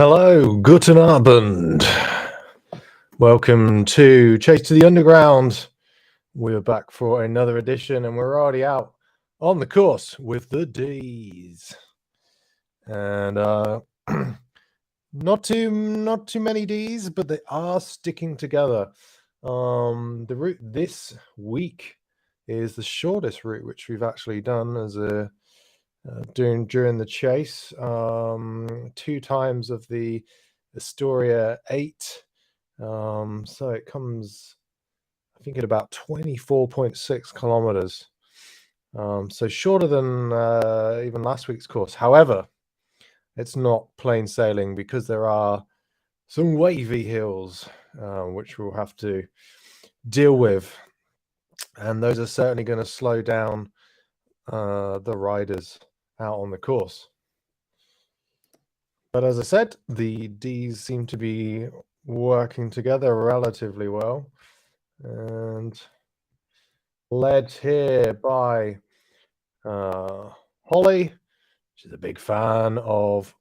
Hello, guten Abend. Welcome to Chase to the Underground. We're back for another edition, and we're already out on the course with the D's. And not too many D's, but they are sticking together. The route this week is the shortest route which we've actually done as a during the chase. 2 times of the Astoria 8. So it comes, I think, at about 24.6 kilometers. So shorter than even last week's course. However, it's not plain sailing because there are some wavy hills which we'll have to deal with, and those are certainly going to slow down the riders out on the course. But as I said, the D's seem to be working together relatively well, and led here by Holly. She's a big fan of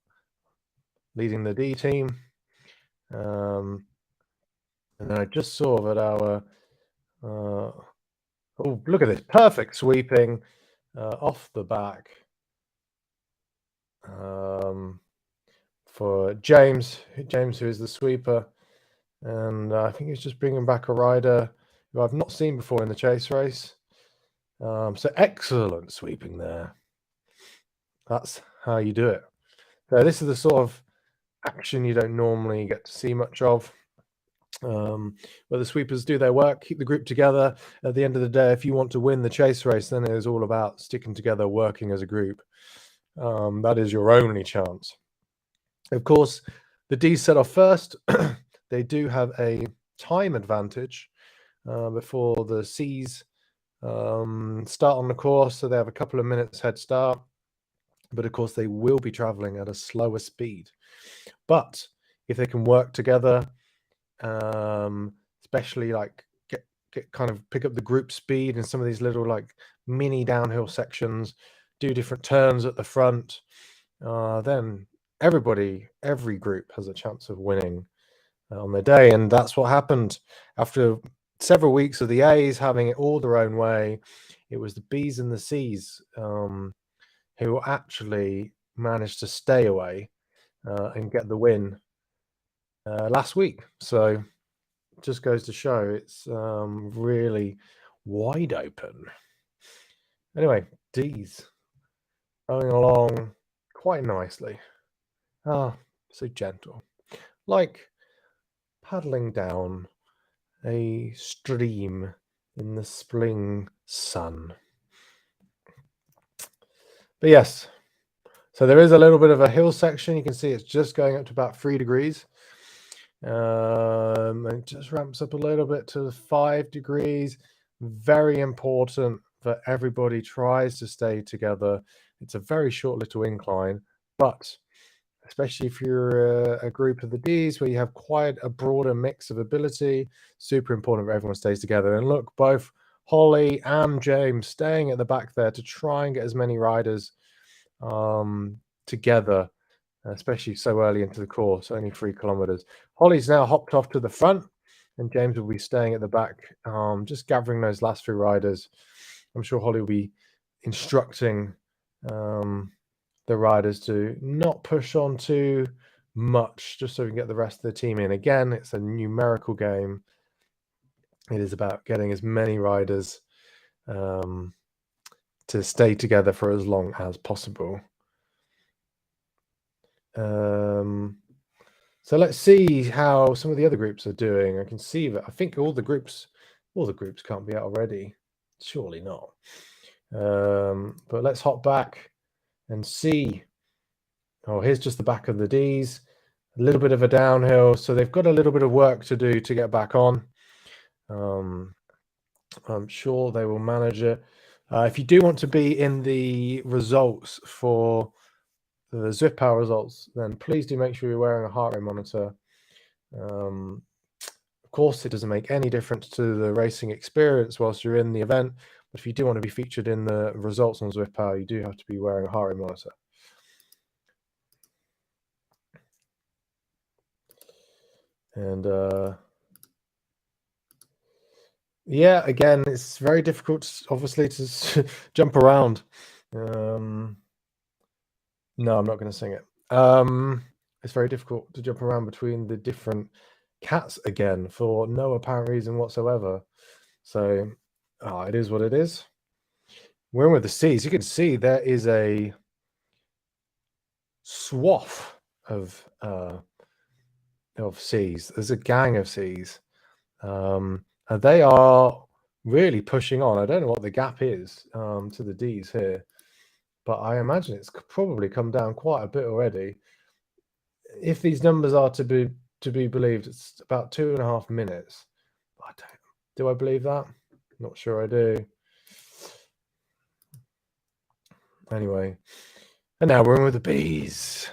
leading the D team. And I just saw that our oh, look at this perfect sweeping off the back for James, who is the sweeper. And I think he's just bringing back a rider who I've not seen before in the chase race. So excellent sweeping there. That's how you do it. So this is the sort of action you don't normally get to see much of. But the sweepers do their work, keep the group together. At the end of the day, if you want to win the chase race, then it is all about sticking together, working as a group. That is your only chance. Of course, the D's set off first. They do have a time advantage before the C's start on the course, so they have a couple of minutes head start. But of course, they will be traveling at a slower speed. But if they can work together, especially like get kind of pick up the group speed in some of these little like mini downhill sections, do different turns at the front, then every group has a chance of winning on their day. And that's what happened after several weeks of the A's having it all their own way. It was the B's and the C's who actually managed to stay away and get the win last week. So it just goes to show it's really wide open. Anyway, D's going along quite nicely. So gentle, like paddling down a stream in the spring sun. But yes, so there is a little bit of a hill section. You can see it's just going up to about 3 degrees. And it just ramps up a little bit to 5 degrees. Very important that everybody tries to stay together. It's a very short little incline, but especially if you're a group of the D's where you have quite a broader mix of ability, super important that everyone stays together. And look, both Holly and James staying at the back there to try and get as many riders together, especially so early into the course, only 3 kilometers. Holly's now hopped off to the front, and James will be staying at the back, just gathering those last few riders. I'm sure Holly will be instructing the riders to not push on too much, just so we can get the rest of the team in. Again, it's a numerical game. It is about getting as many riders to stay together for as long as possible. So let's see how some of the other groups are doing. I can see that I think all the groups can't be out already. Surely not. But let's hop back and see. Oh, here's just the back of the D's. A little bit of a downhill, so they've got a little bit of work to do to get back on. I'm sure they will manage it. If you do want to be in the results for the Zwift Power results, then please do make sure you're wearing a heart rate monitor. Of course, it doesn't make any difference to the racing experience whilst you're in the event, but if you do want to be featured in the results on Zwift Power, you do have to be wearing a heart rate monitor. And yeah, again, it's very difficult, obviously, to jump around. No, I'm not going to sing it. It's very difficult to jump around between the different cats again for no apparent reason whatsoever. So, it is what it is. We're in with the C's. You can see there is a swath of C's. There's a gang of C's. And they are really pushing on. I don't know what the gap is to the D's here, but I imagine it's probably come down quite a bit already. If these numbers are to be believed, it's about 2.5 minutes. Do I believe that? Not sure I do. Anyway, and now we're in with the B's.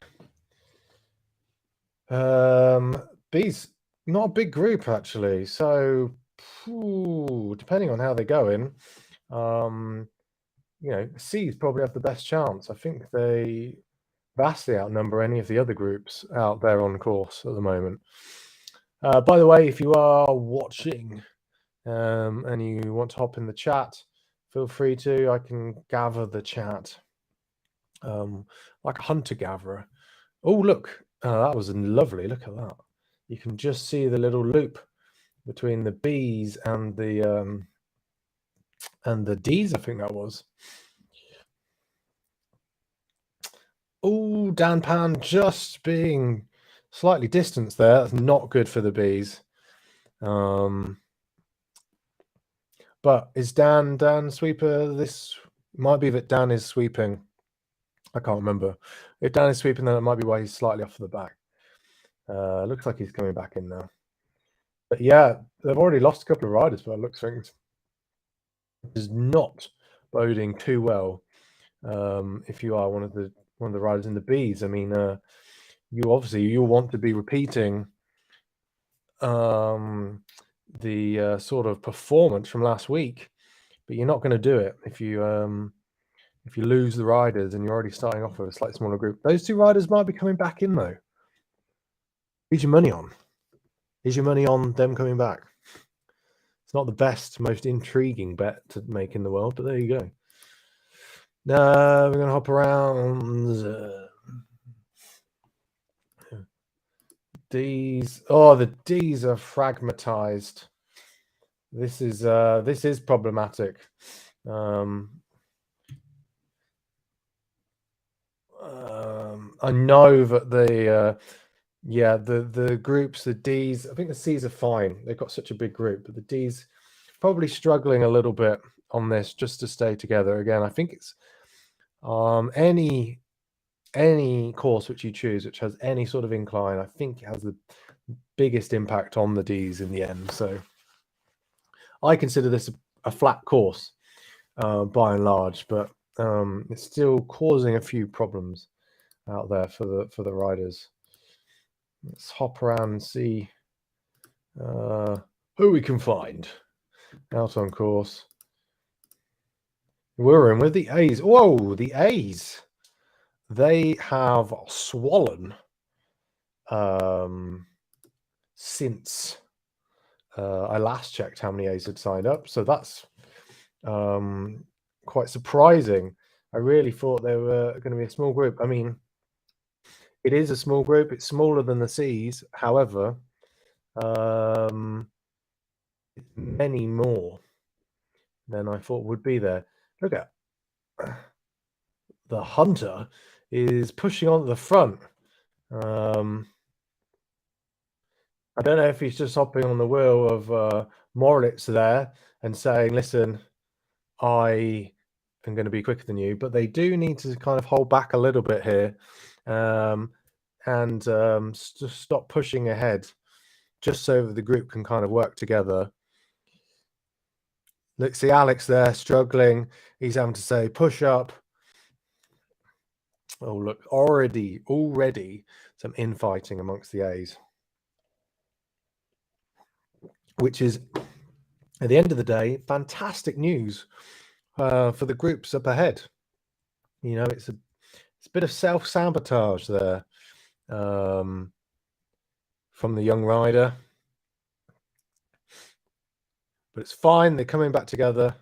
B's not a big group actually, so depending on how they're going, C's probably have the best chance. I think they vastly outnumber any of the other groups out there on course at the moment. By the way, if you are watching and you want to hop in the chat, feel free to. I can gather the chat like a hunter-gatherer. Oh, look, that was lovely. Look at that. You can just see the little loop between the B's and the D's, I think that was. Oh, Dan Pan just being slightly distanced there. That's not good for the B's. But is Dan sweeper? This might be that Dan is sweeping. I can't remember. If Dan is sweeping, then it might be why he's slightly off the back. Looks like he's coming back in now. But yeah, they've already lost a couple of riders by the looks of things. It is not boding too well. If you are one of the riders in the B's, I mean, you'll want to be repeating the sort of performance from last week, but you're not going to do it if you lose the riders and you're already starting off with a slightly smaller group. Those two riders might be coming back in though. Who's your money on? Is your money on them coming back? It's not the best, most intriguing bet to make in the world, but there you go. Now we're going to hop around. D's. Oh, the D's are fragmatized. This is problematic. I know that the groups, the D's, I think the C's are fine. They've got such a big group, but the D's probably struggling a little bit on this just to stay together. Again, I think it's any course which you choose, which has any sort of incline, I think has the biggest impact on the D's in the end. So I consider this a flat course by and large, but it's still causing a few problems out there for the riders. Let's hop around and see who we can find out on course. We're in with the A's. Whoa, the A's. They have swollen since I last checked how many A's had signed up. So that's quite surprising. I really thought they were going to be a small group. I mean, it is a small group. It's smaller than the C's. However, many more than I thought would be there. Look at the Hunter is pushing on the front. I don't know if he's just hopping on the wheel of Moritz there and saying, listen, I am going to be quicker than you, but they do need to kind of hold back a little bit here and just stop pushing ahead just so the group can kind of work together. Look, see Alex there struggling. He's having to say, push up. Oh, look, already some infighting amongst the A's, which is, at the end of the day, fantastic news for the groups up ahead. You know, it's a bit of self-sabotage there from the young rider. But it's fine. They're coming back together.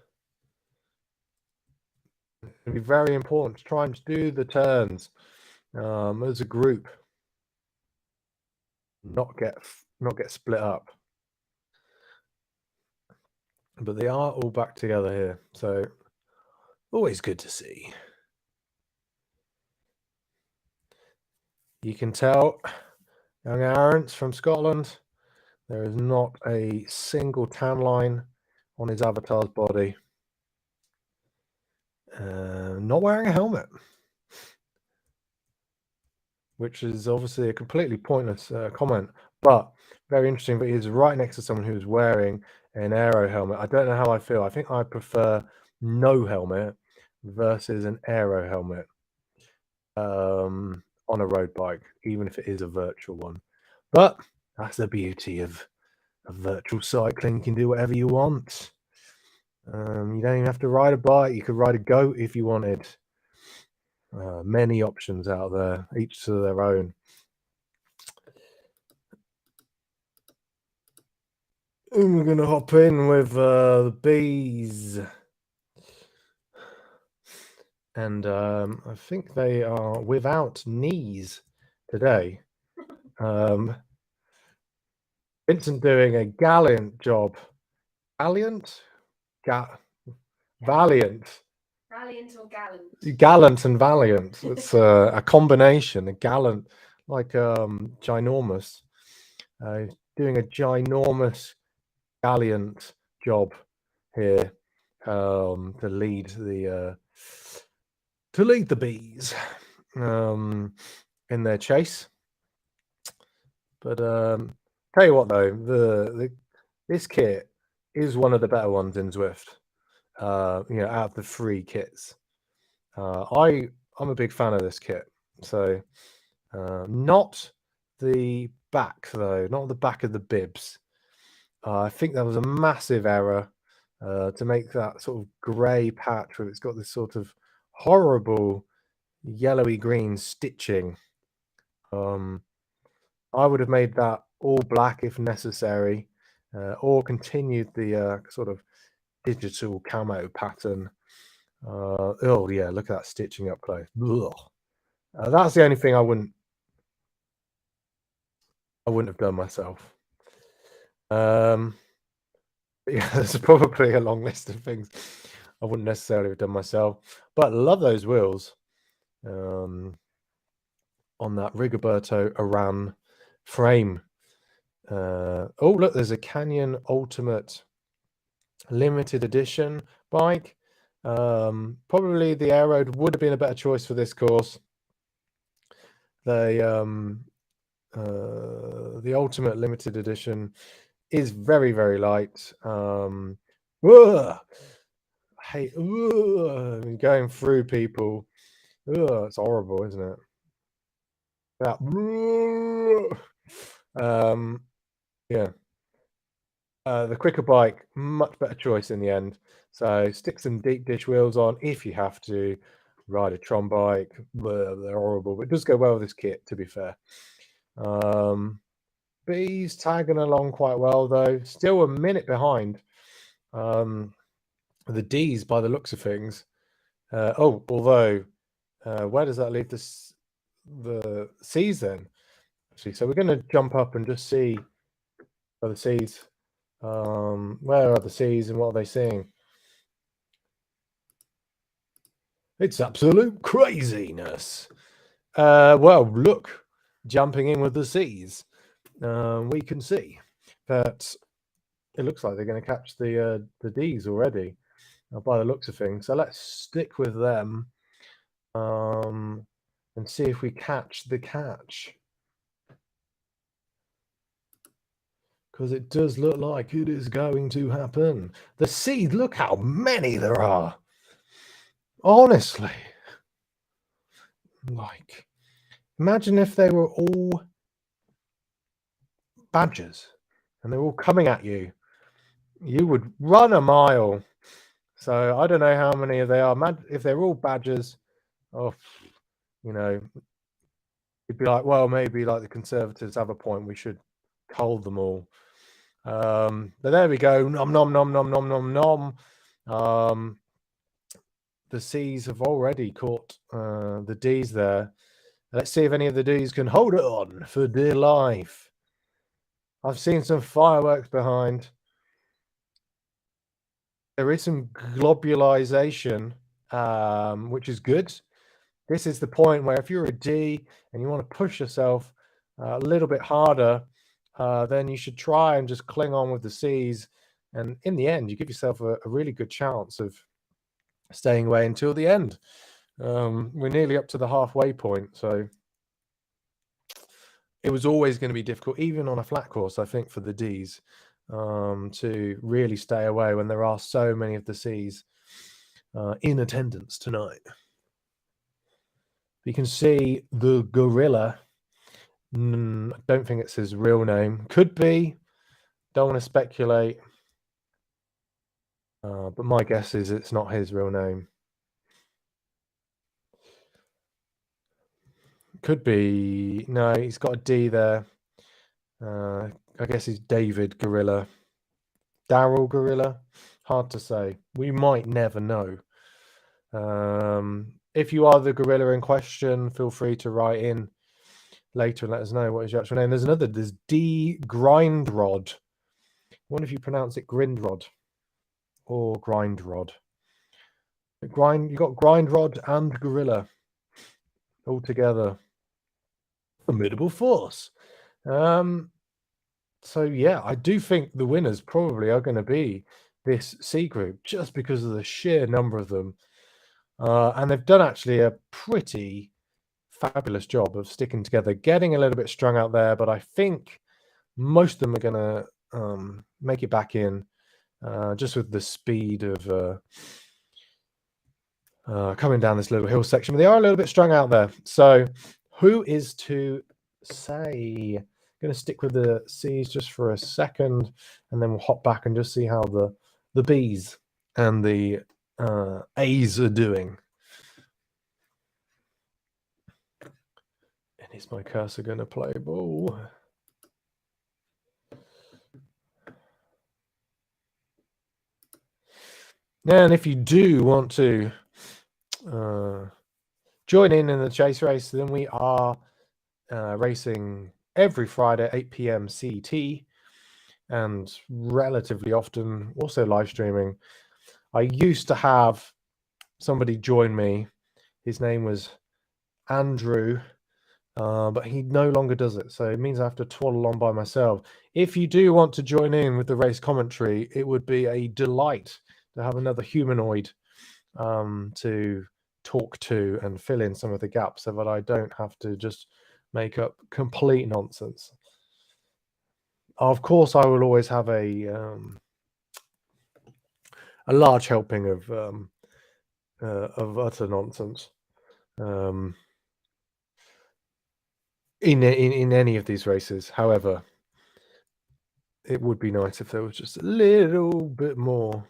It'll be very important to try and do the turns as a group, not get split up. But they are all back together here, so always good to see. You can tell young Aaron's from Scotland. There is not a single tan line on his avatar's body. Not wearing a helmet, which is obviously a completely pointless comment, but very interesting. But he's right next to someone who's wearing an aero helmet. I don't know how I feel. I think I prefer no helmet versus an aero helmet on a road bike, even if it is a virtual one. But that's the beauty of virtual cycling. You can do whatever you want. You don't even have to ride a bike. You could ride a goat if you wanted. Many options out there, each to their own. And we're going to hop in with the bees. And I think they are without knees today. Vincent doing a gallant job. Valiant? Valiant. Valiant or gallant? Gallant and valiant. It's a combination. A gallant, like ginormous. Doing a ginormous, gallant job here to lead the bees in their chase. But tell you what, though, this kit is one of the better ones in Zwift. Out of the 3 kits, I'm a big fan of this kit. So not the back, though, not the back of the bibs. I think that was a massive error to make that sort of grey patch where it's got this sort of horrible yellowy green stitching. I would have made that all black if necessary, or continued the sort of digital camo pattern. Oh yeah, look at that stitching up close. That's the only thing I wouldn't have done myself. Yeah, there's probably a long list of things I wouldn't necessarily have done myself, but love those wheels on that Rigoberto Aran frame. Oh look, there's a Canyon Ultimate limited edition bike. Probably the Aero would have been a better choice for this course. The Ultimate limited edition is very, very light. Hey, going through people. It's horrible, isn't it? That. Yeah. The quicker bike, much better choice in the end. So stick some deep dish wheels on if you have to. Ride a Tron bike, they're horrible, but it does go well with this kit, to be fair. Bees tagging along quite well, though. Still a minute behind the D's by the looks of things. Although, where does that leave the C's then? Actually, so we're going to jump up and just see the C's. Where are the C's and what are they seeing? It's absolute craziness. Well, look, jumping in with the C's, we can see that it looks like they're going to catch the D's already by the looks of things. So let's stick with them and see if we catch the catch. Because it does look like it is going to happen. The C's, look how many there are. Honestly. Like, imagine if they were all badgers and they're all coming at you. You would run a mile. So I don't know how many they are. If they're all badgers, you'd be like, well, maybe like the Conservatives have a point. We should culled them all. But there we go. Nom nom nom nom nom nom nom. The C's have already caught the D's there. Let's see if any of the D's can hold it on for dear life. I've seen some fireworks behind. There is some globulization, which is good. This is the point where if you're a D and you want to push yourself a little bit harder, then you should try and just cling on with the C's. And in the end, you give yourself a really good chance of staying away until the end. We're nearly up to the halfway point, so it was always going to be difficult, even on a flat course, I think, for the Ds to really stay away when there are so many of the Cs in attendance tonight. You can see the gorilla. I don't think it's his real name. Could be. Don't want to speculate. But my guess is it's not his real name. Could be. No, he's got a D there. I guess he's David Gorilla. Daryl Gorilla. Hard to say. We might never know. If you are the gorilla in question, feel free to write in later and let us know what is your actual name. There's D Grindrod. I wonder if you pronounce it Grindrod or Grindrod. You got Grindrod and Gorilla all together. Formidable force. So yeah, I do think the winners probably are going to be this C group just because of the sheer number of them. And they've done actually a pretty fabulous job of sticking together, getting a little bit strung out there, but I think most of them are going to make it back in just with the speed of coming down this little hill section. But they are a little bit strung out there. So who is to say? Going to stick with the C's just for a second, and then we'll hop back and just see how the B's and the A's are doing. And is my cursor going to play ball? And if you do want to join in the chase race, then we are racing every Friday, 8 p.m. CET, and relatively often also live streaming. I used to have somebody join me. His name was Andrew, but he no longer does it. So it means I have to twaddle on by myself. If you do want to join in with the race commentary, it would be a delight to have another humanoid to talk to and fill in some of the gaps so that I don't have to just make up complete nonsense. Of course, I will always have a large helping of utter nonsense in any of these races. However, it would be nice if there was just a little bit more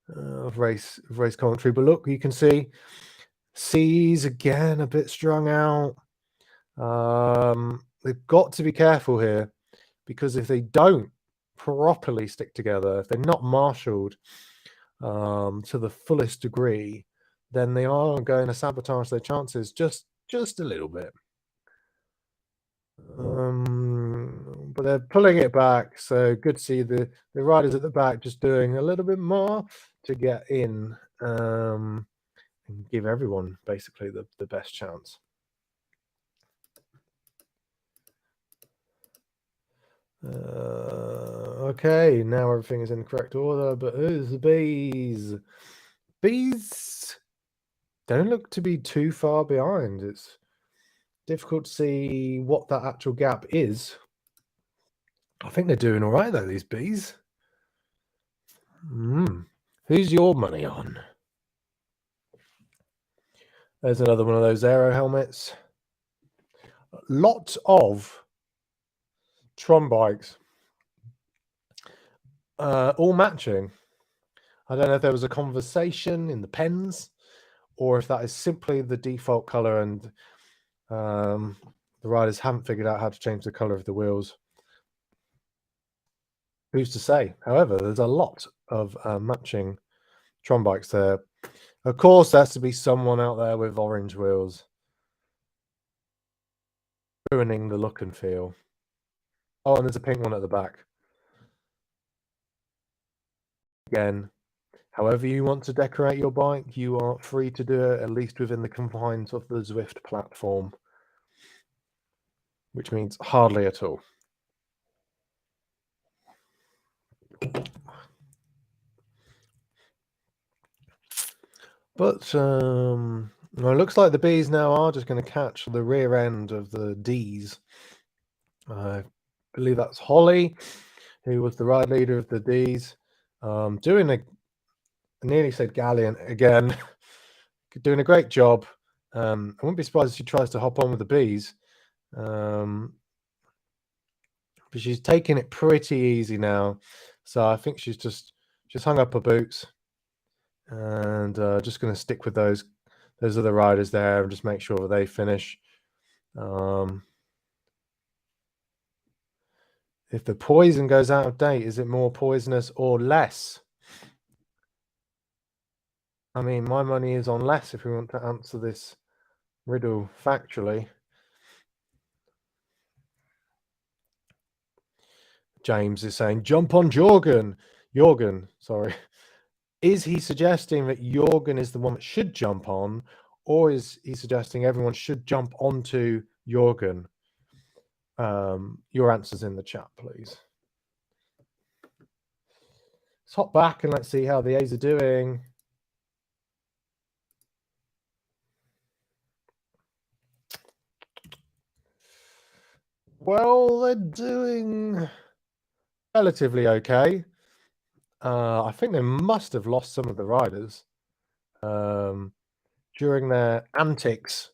of race commentary. But look, you can see C's again a bit strung out. They've got to be careful here, because if they don't properly stick together, if they're not marshaled to the fullest degree, then they are going to sabotage their chances just a little bit. But they're pulling it back, so good to see the riders at the back just doing a little bit more to get in and give everyone basically the best chance. Okay, now everything is in the correct order, but who's the B's? B's don't look to be too far behind. It's difficult to see what that actual gap is. I think they're doing all right, though, these B's. Who's your money on? There's another one of those aero helmets. Lot of Tron bikes. All matching. I don't know if there was a conversation in the pens or if that is simply the default color and the riders haven't figured out how to change the color of the wheels. who's to say? However, there's a lot of matching Tron bikes there. Of course, there has to be someone out there with orange wheels, ruining the look and feel. Oh, and there's a pink one at the back. Again, however you want to decorate your bike, you are free to do it, at least within the confines of the Zwift platform, which means hardly at all. But well, it looks like the Bs now are just going to catch the rear end of the Ds. I believe that's Holly, who was the ride leader of the Ds, doing I nearly said gallant again, doing a great job. I wouldn't be surprised if she tries to hop on with the Bs, but she's taking it pretty easy now. So I think she's just hung up her boots and just going to stick with those other riders there and just make sure that they finish. If the poison goes out of date, is it more poisonous or less? I mean, my money is on less if we want to answer this riddle factually. James is saying, jump on Jorgen. Jorgen, sorry. Is he suggesting that Jorgen is the one that should jump on, or is he suggesting everyone should jump onto Jorgen? Your answers in the chat, please. Let's hop back and let's see how the A's are doing. Well, they're doing relatively okay. I think they must have lost some of the riders during their antics.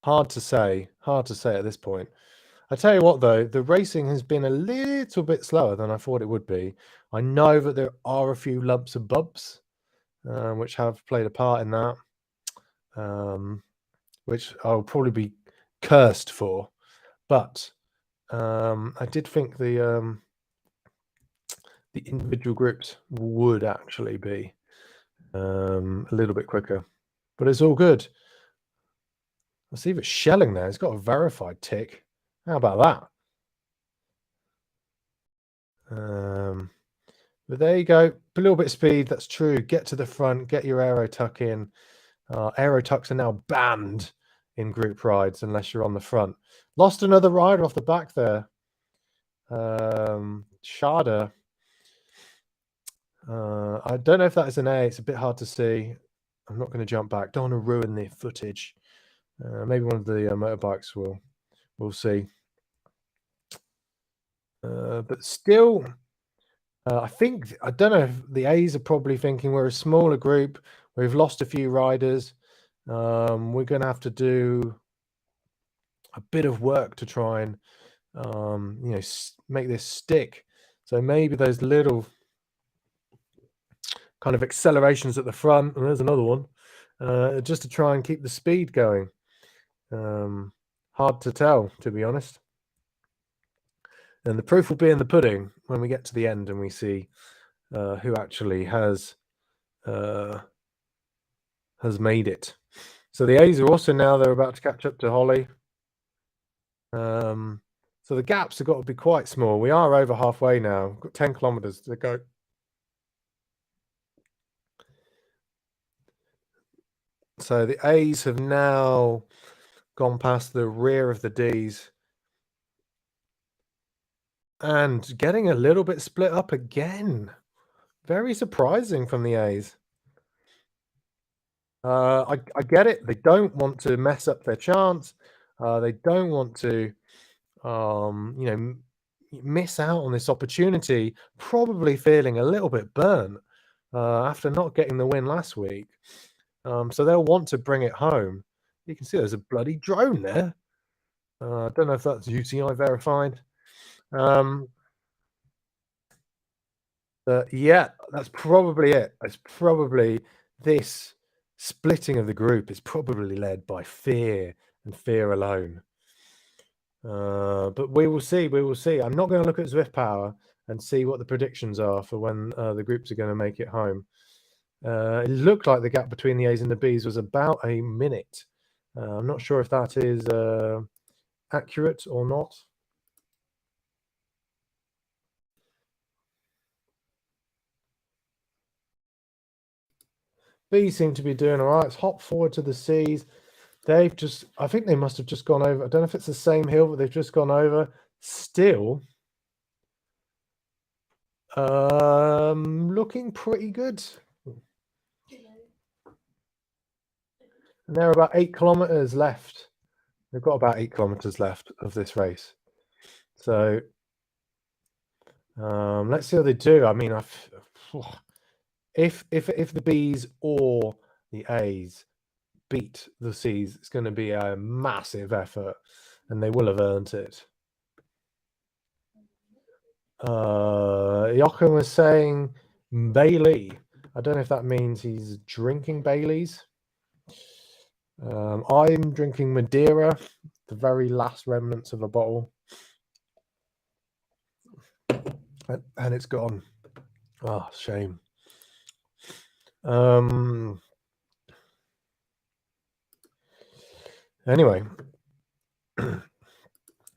Hard to say at this point. I tell you what, though, the racing has been a little bit slower than I thought it would be. I know that there are a few lumps and bumps, which have played a part in that, which I'll probably be cursed for. But I did think the individual groups would actually be a little bit quicker. But it's all good. Let's see if it's shelling there. It's got a verified tick. How about that? But there you go. A little bit of speed. That's true. Get to the front. Get your aero tuck in. Aero tucks are now banned in group rides unless you're on the front. Lost another rider off the back there. Sharda. I don't know if that is an A. It's a bit hard to see. I'm not going to jump back. Don't want to ruin the footage. Maybe one of the motorbikes we'll see. But still, I don't know if the A's are probably thinking we're a smaller group. We've lost a few riders. We're going to have to do a bit of work to try and make this stick. So maybe those little kind of accelerations at the front, and there's another one, just to try and keep the speed going. Hard to tell, to be honest. And the proof will be in the pudding when we get to the end and we see who actually has made it. So the A's are also now, they're about to catch up to Holly. So the gaps have got to be quite small. We are over halfway now. We've got 10 kilometers to go. So the A's have now gone past the rear of the D's and getting a little bit split up again. Very surprising from the A's. I get it. They don't want to mess up their chance. They don't want to, miss out on this opportunity. Probably feeling a little bit burnt after not getting the win last week. So they'll want to bring it home. You can see there's a bloody drone there. I don't know if that's UCI verified. Yeah, that's probably it. It's probably this splitting of the group is probably led by fear and fear alone. But we will see. We will see. I'm not going to look at Zwift Power and see what the predictions are for when the groups are going to make it home. It looked like the gap between the A's and the B's was about a minute. I'm not sure if that is accurate or not. B's seem to be doing all right. It's hop forward to the C's. They've just, I think they must have just gone over. I don't know if it's the same hill, but they've just gone over. Still looking pretty good. And they're about 8 kilometers left. They've got about 8 kilometers left of this race. So let's see how they do. I mean, if the B's or the A's beat the C's, it's going to be a massive effort, and they will have earned it. Jochen was saying Bailey. I don't know if that means he's drinking Baileys. I'm drinking Madeira, the very last remnants of a bottle, and it's gone. Oh, shame. Anyway,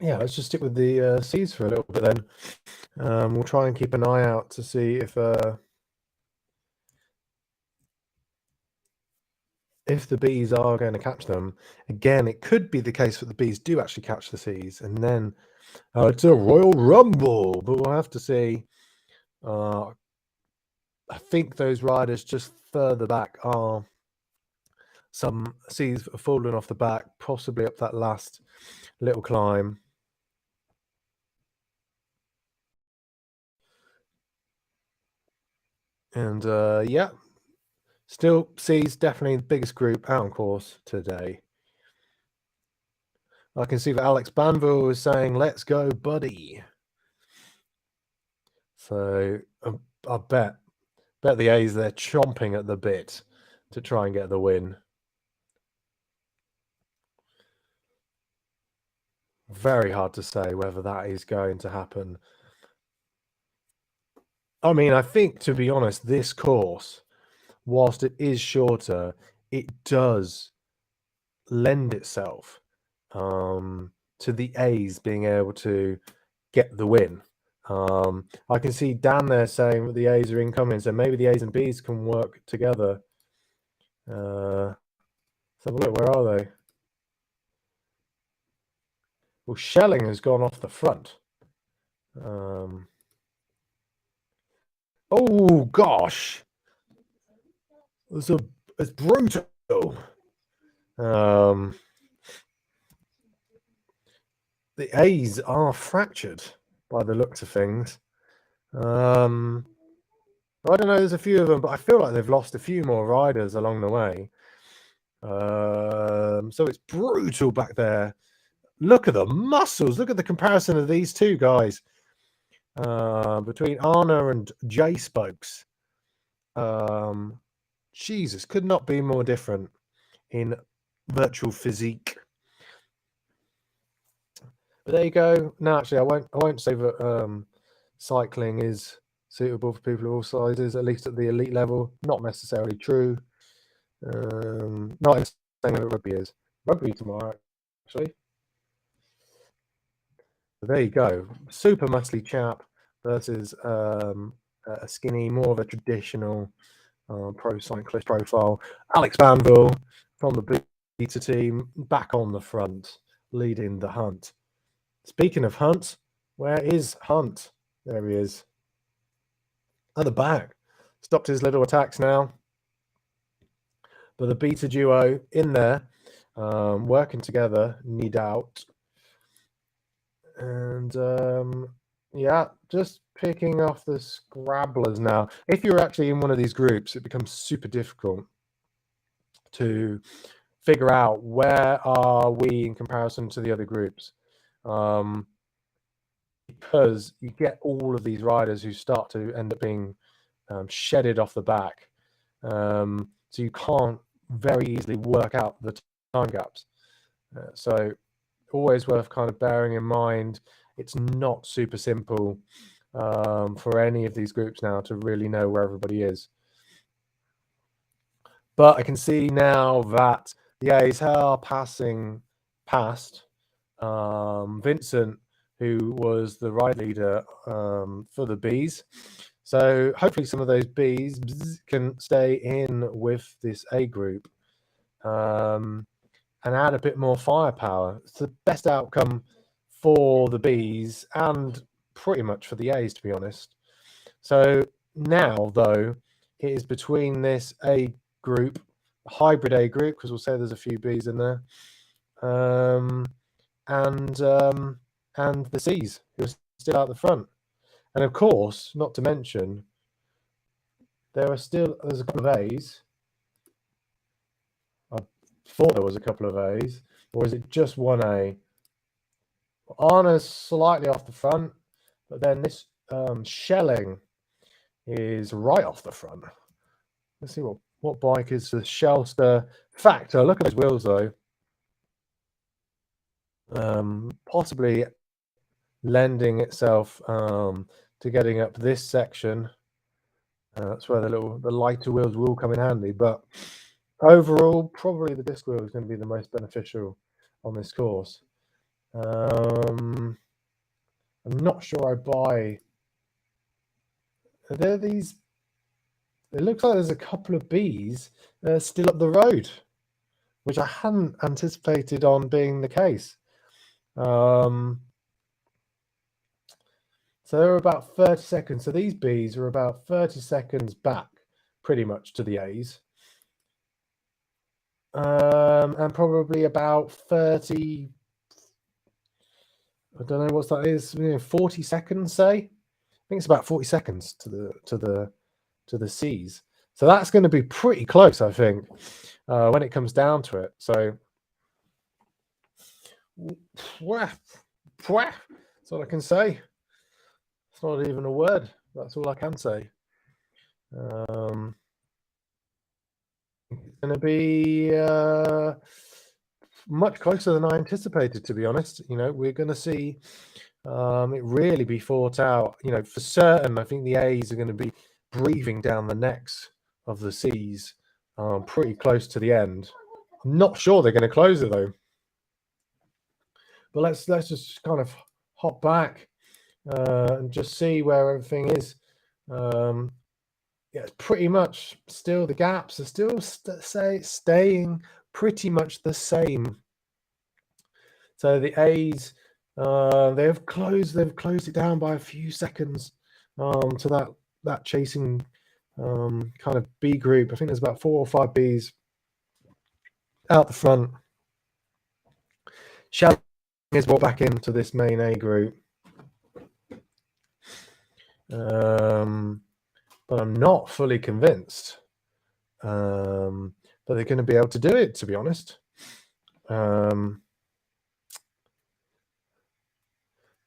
yeah, let's just stick with the C's for a little bit then. We'll try and keep an eye out to see if the B's are going to catch them. Again, it could be the case that the B's do actually catch the C's, and then it's a Royal Rumble, but we'll have to see. I think those riders just further back are some C's falling off the back, possibly up that last little climb. And yeah, still C's definitely the biggest group out on course today. I can see that Alex Banville is saying, "Let's go, buddy." So I bet the A's, they're chomping at the bit to try and get the win. Very hard to say whether that is going to happen. I mean, I think, to be honest, this course, whilst it is shorter, it does lend itself to the A's being able to get the win. I can see Dan there saying that the A's are incoming, so maybe the A's and B's can work together. Let's have a look. Where are they? Well, Schelling has gone off the front. Oh gosh, it's brutal. The A's are fractured by the looks of things. I don't know. There's a few of them, but I feel like they've lost a few more riders along the way. So it's brutal back there. Look at the muscles. Look at the comparison of these two guys between Arna and Jay Spokes. Jesus, could not be more different in virtual physique. But there you go. No, actually, I won't say that cycling is suitable for people of all sizes, at least at the elite level. Not necessarily true. Not in saying that rugby is. Rugby tomorrow, actually. But there you go. Super muscly chap versus a skinny, more of a traditional pro cyclist profile. Alex Banville from the Beta team, back on the front, leading the hunt. Speaking of Hunt, where is Hunt? There he is. At the back. Stopped his little attacks now. But the Beta duo in there, working together, no doubt. And yeah, just picking off the scrabblers now. If you're actually in one of these groups, it becomes super difficult to figure out where are we in comparison to the other groups. Because you get all of these riders who start to end up being shedded off the back. So you can't very easily work out the time gaps. So always worth kind of bearing in mind. It's not super simple for any of these groups now to really know where everybody is. But I can see now that the A's are passing past Vincent, who was the ride leader for the Bs. So hopefully some of those Bs can stay in with this A group and add a bit more firepower. It's the best outcome for the Bs and pretty much for the A's, to be honest. So now, though, it is between this A group, hybrid A group, because we'll say there's a few Bs in there, and the Cs, who are still out the front. And of course, not to mention, there's a couple of A's. I thought there was a couple of A's, or is it just one A? Arna's slightly off the front, but then this Shelling is right off the front. Let's see what bike is the Shelster Factor. Look at those wheels though. Possibly lending itself to getting up this section. That's where the lighter wheels will come in handy. But overall, probably the disc wheel is going to be the most beneficial on this course. I'm not sure I buy. Are there these? It looks like there's a couple of Bs still up the road, which I hadn't anticipated on being the case. So they're about 30 seconds. So these Bs are about 30 seconds back, pretty much, to the A's. And probably about 30, I don't know what that is, 40 seconds, say. I think it's about 40 seconds to the C's. So that's going to be pretty close, I think, when it comes down to it. So that's all I can say. It's not even a word. That's all I can say. It's going to be much closer than I anticipated, to be honest. We're going to see it really be fought out. For certain, I think the A's are going to be breathing down the necks of the C's pretty close to the end. I'm not sure they're going to close it though. But let's just kind of hop back and just see where everything is. Yeah, it's pretty much still, the gaps are still staying pretty much the same. So the A's, they've closed it down by a few seconds to that chasing kind of B group. I think there's about 4 or 5 Bs out the front. Shelling is brought back into this main A group. But I'm not fully convinced that they're going to be able to do it, to be honest. We're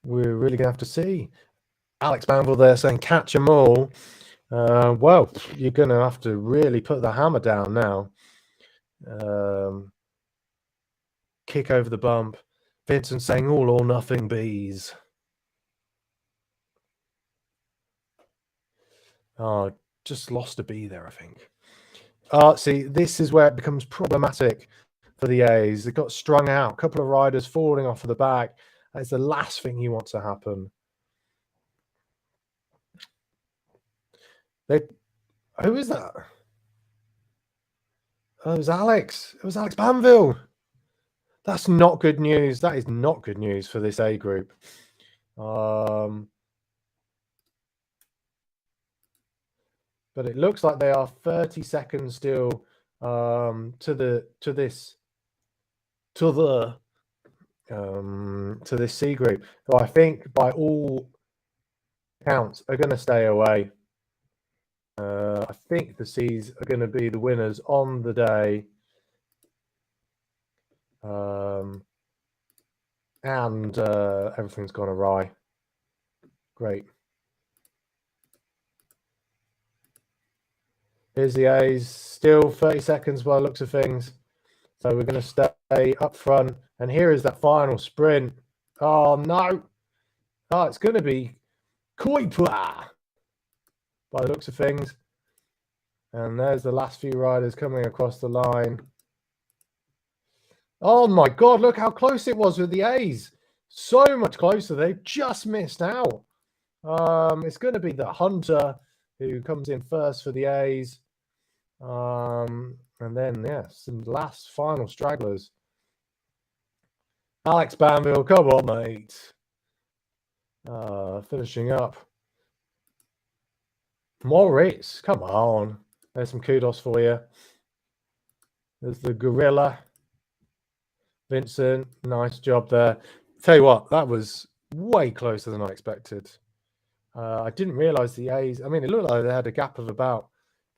really going to have to see. Alex Banville there saying, catch them all. Well, you're going to have to really put the hammer down now. Kick over the bump. Vincent saying, all or nothing Bs. Oh, just lost a B there, I think. See, this is where it becomes problematic for the A's. They got strung out. A couple of riders falling off of the back. That's the last thing you want to happen. Who is that? Oh, it was Alex. It was Alex Banville. That's not good news. That is not good news for this A group. But it looks like they are 30 seconds still to this C group. So I think by all counts are going to stay away. I think the C's are going to be the winners on the day. And everything's gone awry. Great. Here's the A's, still 30 seconds by the looks of things. So we're going to stay up front And here is that final sprint. Oh, no. Oh, it's going to be Kuiper by the looks of things. And there's the last few riders coming across the line. Oh, my God. Look how close it was with the A's. So much closer. They just missed out. It's going to be the Hunter who comes in first for the A's. And then, yeah, some last final stragglers. Alex Banville, come on, mate. Finishing up. Maurice, come on. There's some kudos for you. There's the Gorilla. Vincent, nice job there. Tell you what, that was way closer than I expected. I didn't realize the A's. I mean, it looked like they had a gap of about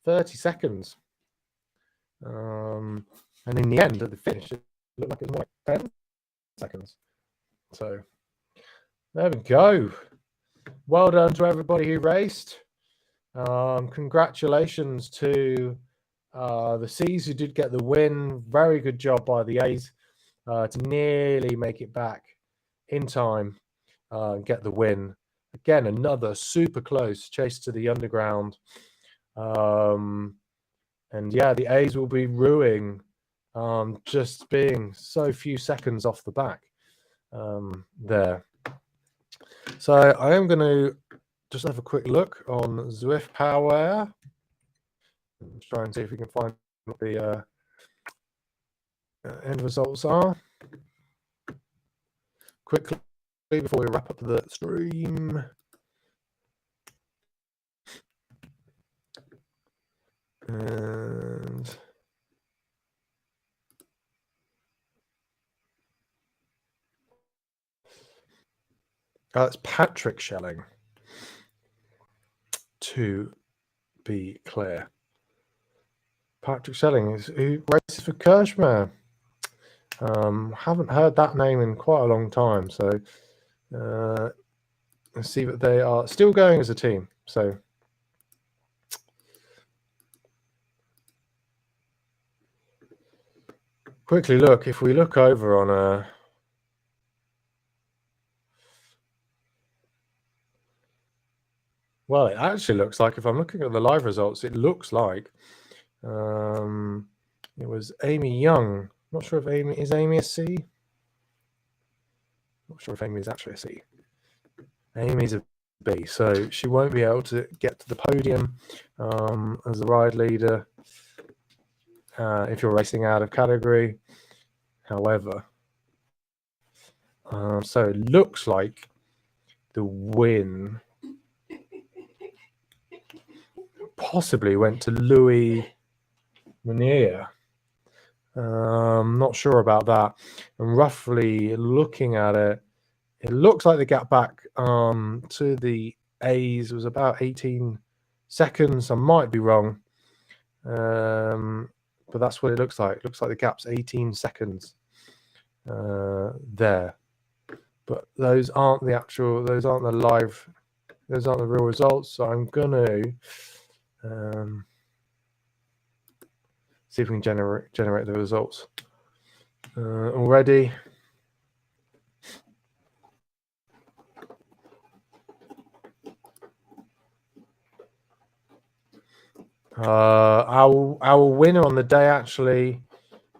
30 seconds. And in the end, at the finish, it looked like it was more like 10 seconds. So there we go. Well done to everybody who raced. Congratulations to the C's who did get the win. Very good job by the A's to nearly make it back in time and get the win. Again, another super close chase to the underground. And yeah, the A's will be ruining just being so few seconds off the back there. So I am going to just have a quick look on Zwift Power. Let's try and see if we can find what the end results are. Quickly before we wrap up the stream. And it's Patrick Schelling, to be clear. Patrick Schelling is who races for Kirschmer. Haven't heard that name in quite a long time, so let's see that they are still going as a team. So quickly look, if we look over on well, it actually looks like, if I'm looking at the live results, it looks like it was Amy Young. Not sure if Amy is a C. Not sure if Amy is actually a C. Amy's a B, so she won't be able to get to the podium as the ride leader if you're racing out of category. However, so it looks like the win possibly went to Louis Meunier. Not sure about that. And roughly looking at it, it looks like the gap back to the A's was about 18 seconds. I might be wrong. But that's what it looks like. It looks like the gap's 18 seconds there. But those aren't the actual, those aren't the live, those aren't the real results. So I'm going to see if we can generate the results already. Our winner on the day, actually,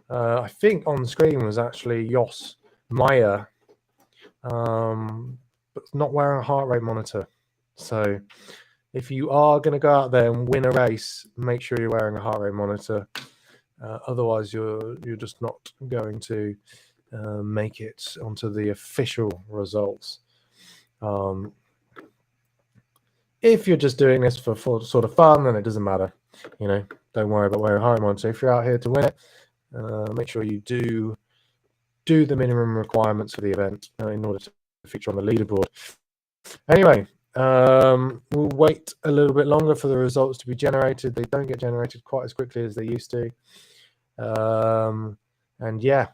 I think on the screen was actually Jos Meyer, but not wearing a heart rate monitor. So if you are going to go out there and win a race, make sure you're wearing a heart rate monitor. Otherwise, you're just not going to make it onto the official results. If you're just doing this for sort of fun, then it doesn't matter. You know, don't worry about wearing a heart rate monitor. If you're out here to win it, make sure you do the minimum requirements for the event in order to feature on the leaderboard. Anyway, we'll wait a little bit longer for the results to be generated. They don't get generated quite as quickly as they used to. And yeah,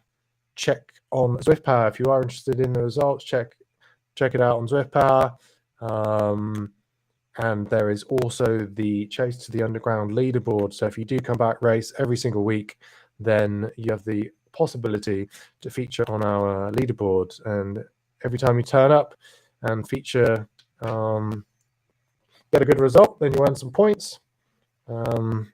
check on Zwift Power if you are interested in the results. Check it out on Zwift Power. And there is also the Chase to the Underground leaderboard. So if you do come back race every single week, then you have the possibility to feature on our leaderboard. And every time you turn up and feature, get a good result, then you earn some points. And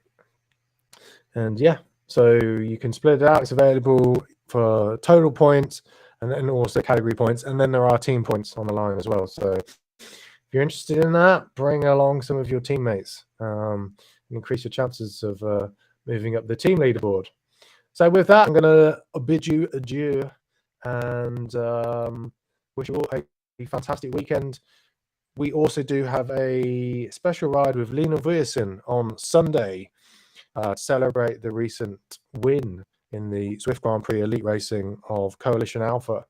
yeah, so you can split it out. It's available for total points and then also category points. And then there are team points on the line as well. So if you're interested in that, bring along some of your teammates and increase your chances of moving up the team leaderboard. So with that, I'm going to bid you adieu and wish you all a fantastic weekend. We also do have a special ride with Lena Vujasin on Sunday to celebrate the recent win in the Swift Grand Prix Elite Racing of Coalition Alpha.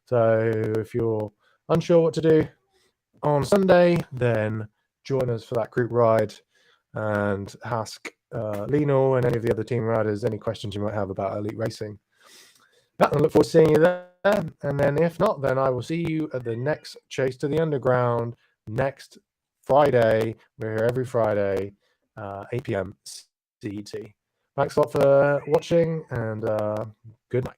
So if you're unsure what to do on Sunday, then join us for that group ride and ask Lena and any of the other team riders any questions you might have about Elite Racing. I look forward to seeing you there. And then if not, then I will see you at the next Chase to the Underground next Friday. We're here every Friday, 8 p.m. CET. Thanks a lot for watching and good night.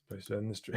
Supposed to end the stream.